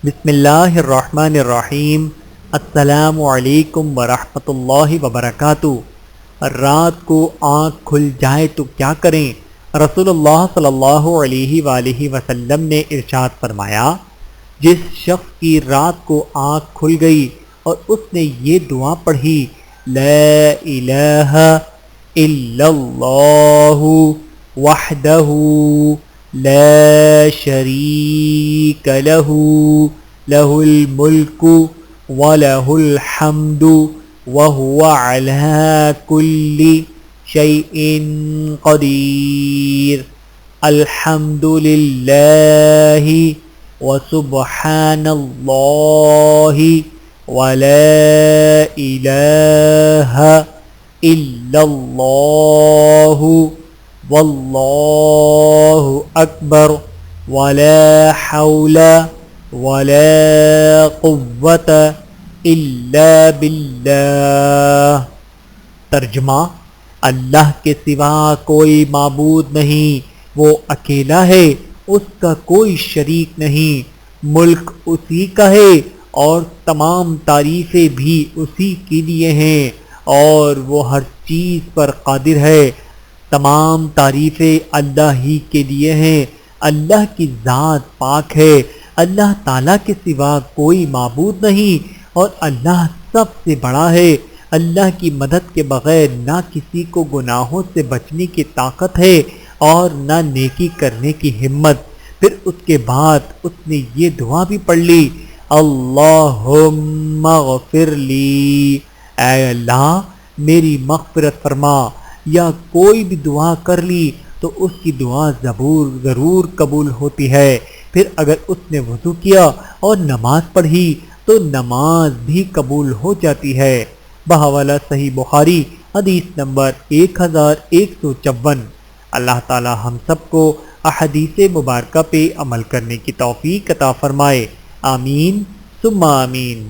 بسم اللہ الرحمن الرحیم۔ السلام علیکم ورحمۃ اللہ وبرکاتہ۔ رات کو آنکھ کھل جائے تو کیا کریں؟ رسول اللہ صلی اللہ علیہ وآلہ وسلم نے ارشاد فرمایا، جس شخص کی رات کو آنکھ کھل گئی اور اس نے یہ دعا پڑھی، لا الہ الا اللہ وحدہ لا شریک لہ لہ الملک ولہ الحمد وہو علی کل شیء قدیر، الحمد للہ وسبحان اللہ ولا الہ الا اللہ واللہ اکبر ولا حول ولا قوة الا باللہ۔ ترجمہ: اللہ کے سوا کوئی معبود نہیں، وہ اکیلا ہے، اس کا کوئی شریک نہیں، ملک اسی کا ہے اور تمام تعریفیں بھی اسی کے لیے ہیں، اور وہ ہر چیز پر قادر ہے۔ تمام تعریفیں اللہ ہی کے لیے ہیں۔ اللہ کی ذات پاک ہے، اللہ تعالیٰ کے سوا کوئی معبود نہیں، اور اللہ سب سے بڑا ہے۔ اللہ کی مدد کے بغیر نہ کسی کو گناہوں سے بچنے کی طاقت ہے اور نہ نیکی کرنے کی ہمت۔ پھر اس کے بعد اس نے یہ دعا بھی پڑھ لی، اللہم اغفر لی، اے اللہ میری مغفرت فرما۔ یا کوئی بھی دعا کر لی تو اس کی دعا ضرور قبول ہوتی ہے۔ پھر اگر اس نے وضو کیا اور نماز پڑھی تو نماز بھی قبول ہو جاتی ہے۔ بحوالہ صحیح بخاری حدیث نمبر 1154۔ اللہ تعالی ہم سب کو احادیث مبارکہ پہ عمل کرنے کی توفیق عطا فرمائے، آمین ثم آمین۔